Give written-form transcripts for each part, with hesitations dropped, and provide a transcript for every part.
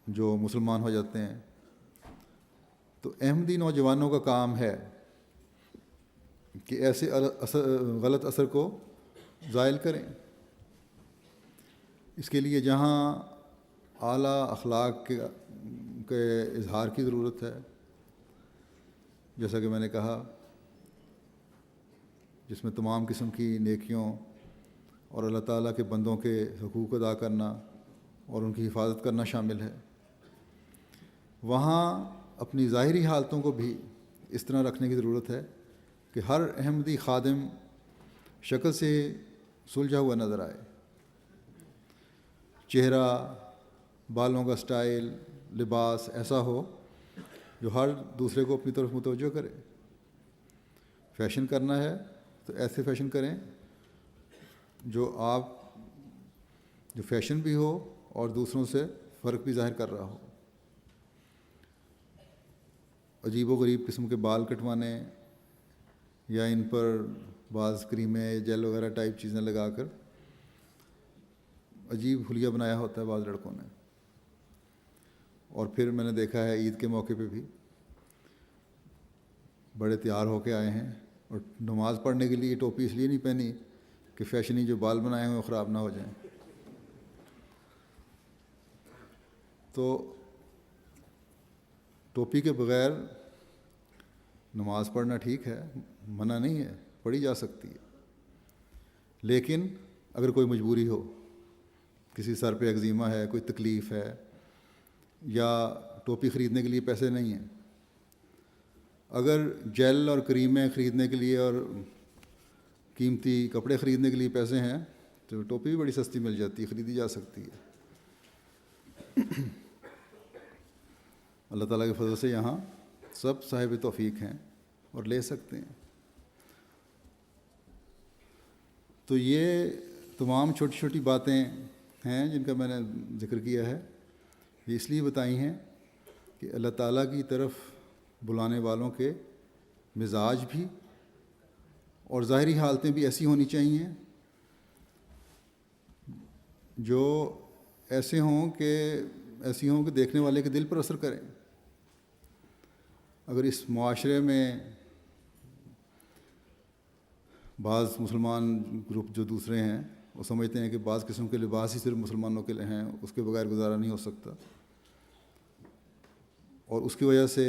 جو مسلمان ہو جاتے ہیں، تو احمدی نوجوانوں کا کام ہے کہ ایسے غلط اثر کو زائل کریں۔ اس کے لیے جہاں اعلیٰ اخلاق کے اظہار کی ضرورت ہے، جیسا کہ میں نے کہا، جس میں تمام قسم کی نیکیوں اور اللہ تعالیٰ کے بندوں کے حقوق ادا کرنا اور ان کی حفاظت کرنا شامل ہے، وہاں اپنی ظاہری حالتوں کو بھی اس طرح رکھنے کی ضرورت ہے کہ ہر احمدی خادم شکل سے سلجھا ہوا نظر آئے، چہرہ، بالوں کا سٹائل، لباس ایسا ہو جو ہر دوسرے کو اپنی طرف متوجہ کرے۔ فیشن کرنا ہے تو ایسے فیشن کریں جو فیشن بھی ہو اور دوسروں سے فرق بھی ظاہر کر رہا ہو۔ عجیب و غریب قسم کے بال کٹوانے یا ان پر بعض کریمیں، جیل وغیرہ ٹائپ چیزیں لگا کر عجیب حلیہ بنایا ہوتا ہے بعض لڑکوں نے۔ اور پھر میں نے دیکھا ہے عید کے موقع پہ بھی بڑے تیار ہو کے آئے ہیں، اور نماز پڑھنے کے لیے ٹوپی اس لیے نہیں پہنی کہ فیشنی جو بال بنائے ہوئے خراب نہ ہو جائیں۔ تو ٹوپی کے بغیر نماز پڑھنا ٹھیک ہے، منع نہیں ہے، پڑھی جا سکتی ہے، لیکن اگر کوئی مجبوری ہو، کسی سر پہ ایگزیما ہے، کوئی تکلیف ہے، یا ٹوپی خریدنے کے لیے پیسے نہیں ہیں، اگر جیل اور کریمیں خریدنے کے لیے اور قیمتی کپڑے خریدنے کے لیے پیسے ہیں تو ٹوپی بھی بڑی سستی مل جاتی ہے، خریدی جا سکتی ہے۔ اللہ تعالیٰ کے فضل سے یہاں سب صاحب توفیق ہیں اور لے سکتے ہیں۔ تو یہ تمام چھوٹی چھوٹی باتیں ہیں جن کا میں نے ذکر کیا ہے، یہ اس لیے بتائی ہیں کہ اللہ تعالیٰ کی طرف بلانے والوں کے مزاج بھی اور ظاہری حالتیں بھی ایسی ہونی چاہیے جو ایسی ہوں کہ دیکھنے والے کے دل پر اثر کریں۔ اگر اس معاشرے میں بعض مسلمان گروپ جو دوسرے ہیں وہ سمجھتے ہیں کہ بعض قسم کے لباس ہی صرف مسلمانوں کے لیے ہیں، اس کے بغیر گزارا نہیں ہو سکتا، اور اس کی وجہ سے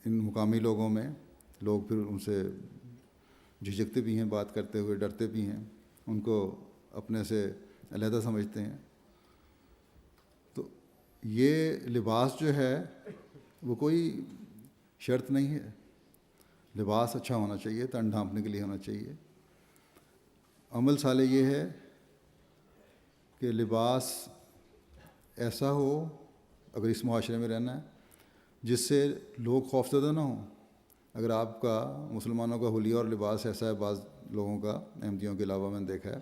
ان مقامی لوگوں میں لوگ پھر ان سے جھجکتے بھی ہیں، بات کرتے ہوئے ڈرتے بھی ہیں، ان کو اپنے سے علیحدہ سمجھتے ہیں، تو یہ لباس جو ہے وہ کوئی شرط نہیں ہے۔ لباس اچھا ہونا چاہیے، تن ڈھانپنے کے لیے ہونا چاہیے۔ عمل صالح یہ ہے کہ لباس ایسا ہو، اگر اس معاشرے میں رہنا ہے، جس سے لوگ خوفزدہ نہ ہوں۔ اگر آپ کا مسلمانوں کا حلیہ اور لباس ایسا ہے، بعض لوگوں کا، احمدیوں کے علاوہ میں نے دیکھا ہے،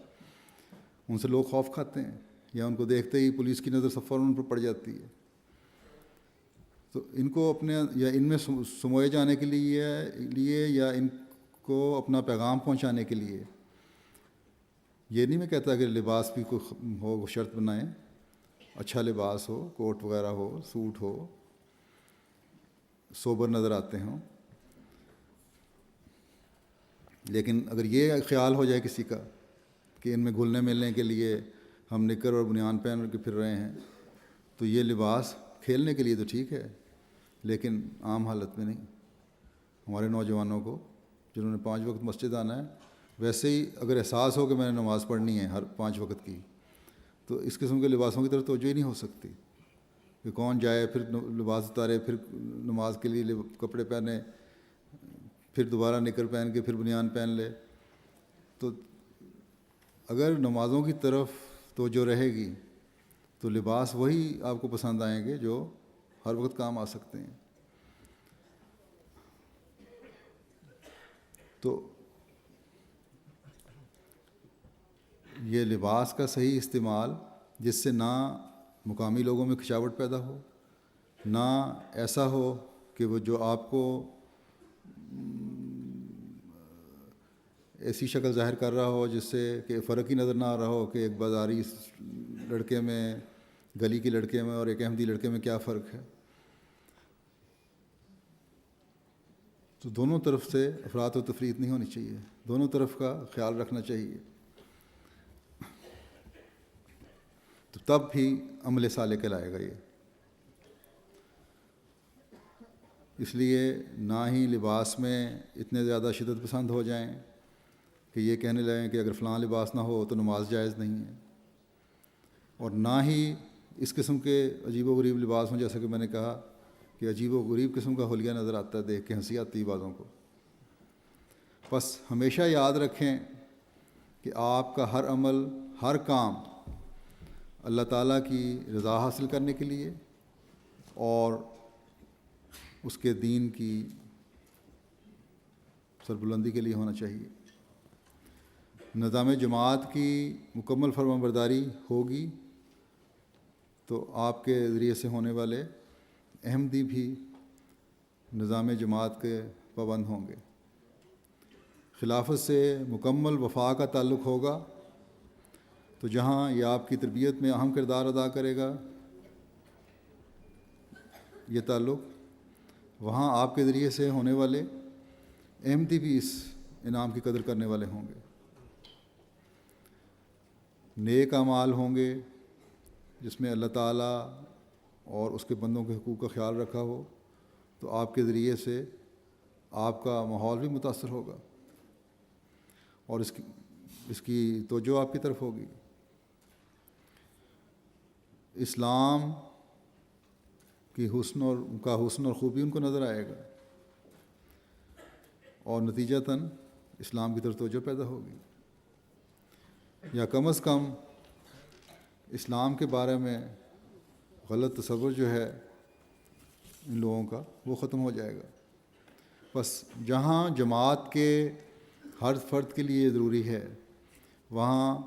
ان سے لوگ خوف کھاتے ہیں، یا ان کو دیکھتے ہی پولیس کی نظر فوراً ان پر پڑ جاتی ہے۔ تو ان کو اپنے یا ان میں سموئے جانے کے لیے یا ان کو اپنا پیغام پہنچانے کے لیے، یہ نہیں میں کہتا کہ لباس بھی کوئی ہو شرط بنائیں، اچھا لباس ہو، کوٹ وغیرہ ہو، سوٹ ہو، سوبر نظر آتے ہوں، لیکن اگر یہ خیال ہو جائے کسی کا کہ ان میں گھلنے ملنے کے لیے ہم نکر اور بنیان پہن کے پھر رہے ہیں، تو یہ لباس کھیلنے کے لیے تو ٹھیک ہے لیکن عام حالت میں نہیں۔ ہمارے نوجوانوں کو جنہوں نے 5 وقت مسجد آنا ہے، ویسے ہی اگر احساس ہو کہ میں نے نماز پڑھنی ہے ہر 5 وقت کی، تو اس قسم کے لباسوں کی طرف توجہ ہی نہیں ہو سکتی کہ کون جائے پھر لباس اتارے، پھر نماز کے لیے کپڑے پہنے، پھر دوبارہ نکر پہن کے پھر بنیان پہن لے۔ تو اگر نمازوں کی طرف توجہ رہے گی تو لباس وہی آپ کو پسند آئیں گے جو ہر وقت کام آ سکتے ہیں۔ تو یہ لباس کا صحیح استعمال، جس سے نہ مقامی لوگوں میں کھچاوٹ پیدا ہو، نہ ایسا ہو کہ وہ جو آپ کو ایسی شکل ظاہر کر رہا ہو جس سے کہ فرق ہی نظر نہ آ رہا ہو کہ ایک بازاری لڑکے میں گلی کے لڑکے میں اور ایک احمدی لڑکے میں کیا فرق ہے. تو دونوں طرف سے افراط و تفریط نہیں ہونی چاہیے، دونوں طرف کا خیال رکھنا چاہیے، تو تب بھی عمل صالح کہلائے گا یہ. اس لیے نہ ہی لباس میں اتنے زیادہ شدت پسند ہو جائیں کہ یہ کہنے لگیں کہ اگر فلاں لباس نہ ہو تو نماز جائز نہیں ہے، اور نہ ہی اس قسم کے عجیب و غریب لباس ہوں جیسا کہ میں نے کہا کہ عجیب و غریب قسم کا حلیہ نظر آتا ہے، دیکھ کے ہنسی آتی باتوں کو. بس ہمیشہ یاد رکھیں کہ آپ کا ہر عمل، ہر کام اللہ تعالیٰ کی رضا حاصل کرنے کے لیے اور اس کے دین کی سربلندی کے لیے ہونا چاہیے. نظام جماعت کی مکمل فرمانبرداری ہوگی تو آپ کے ذریعے سے ہونے والے احمدی بھی نظام جماعت کے پابند ہوں گے. خلافت سے مکمل وفا کا تعلق ہوگا تو جہاں یہ آپ کی تربیت میں اہم کردار ادا کرے گا یہ تعلق، وہاں آپ کے ذریعے سے ہونے والے احمدی بھی اس انعام کی قدر کرنے والے ہوں گے. نیک اعمال ہوں گے جس میں اللہ تعالیٰ اور اس کے بندوں کے حقوق کا خیال رکھا ہو، تو آپ کے ذریعے سے آپ کا ماحول بھی متاثر ہوگا اور اس کی توجہ آپ کی طرف ہوگی. اسلام کی حسن اور خوبی ان کو نظر آئے گا اور نتیجتاً اسلام کی طرف توجہ پیدا ہوگی، یا کم از کم اسلام کے بارے میں غلط تصور جو ہے ان لوگوں کا وہ ختم ہو جائے گا. بس جہاں جماعت کے ہر فرد کے لیے ضروری ہے وہاں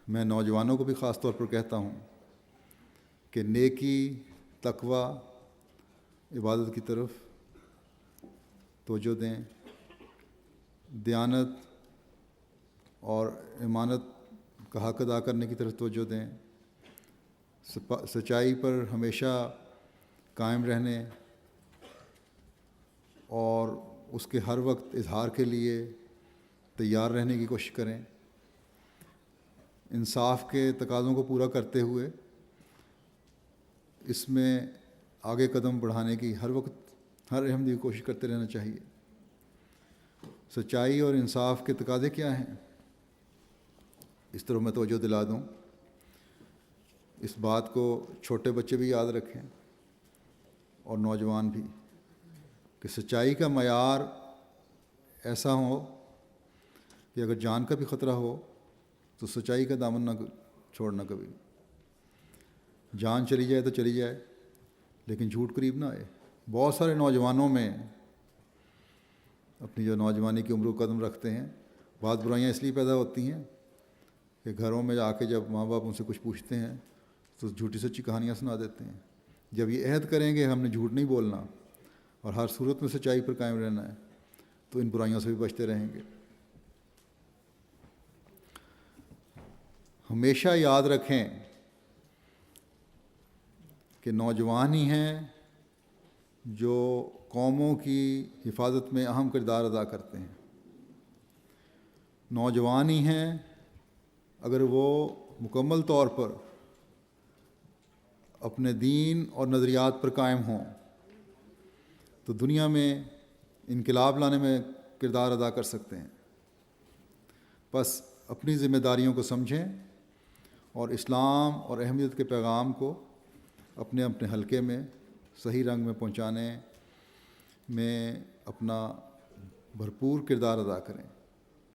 میں نوجوانوں کو بھی خاص طور پر کہتا ہوں کہ نیکی، تقوی، عبادت کی طرف توجہ دیں، دیانت اور امانت کا حق ادا کرنے کی طرف توجہ دیں، سچائی پر ہمیشہ قائم رہنے اور اس کے ہر وقت اظہار کے لیے تیار رہنے کی کوشش کریں، انصاف کے تقاضوں کو پورا کرتے ہوئے اس میں آگے قدم بڑھانے کی ہر وقت ہر احمدی کی کوشش کرتے رہنا چاہیے. سچائی اور انصاف کے تقاضے کیا ہیں اس طرح میں توجہ دلا دوں. اس بات کو چھوٹے بچے بھی یاد رکھیں اور نوجوان بھی، کہ سچائی کا معیار ایسا ہو کہ اگر جان کا بھی خطرہ ہو تو سچائی کا دامن نہ چھوڑنا کبھی. جان چلی جائے تو چلی جائے لیکن جھوٹ قریب نہ آئے. بہت سارے نوجوانوں میں اپنی جو نوجوانی کی عمر قدم رکھتے ہیں، بعض برائیاں اس لیے پیدا ہوتی ہیں کہ گھروں میں جا کے جب ماں باپ ان سے کچھ پوچھتے ہیں تو جھوٹی سچی کہانیاں سنا دیتے ہیں. جب یہ عہد کریں گے ہم نے جھوٹ نہیں بولنا اور ہر صورت میں سچائی پر قائم رہنا ہے تو ان برائیوں سے بھی بچتے رہیں گے. ہمیشہ یاد رکھیں کہ نوجوان ہی ہیں جو قوموں کی حفاظت میں اہم کردار ادا کرتے ہیں. نوجوان ہی ہیں اگر وہ مکمل طور پر اپنے دین اور نظریات پر قائم ہوں تو دنیا میں انقلاب لانے میں کردار ادا کر سکتے ہیں. بس اپنی ذمہ داریوں کو سمجھیں اور اسلام اور اہمیت کے پیغام کو اپنے اپنے حلقے میں صحیح رنگ میں پہنچانے میں اپنا بھرپور کردار ادا کریں.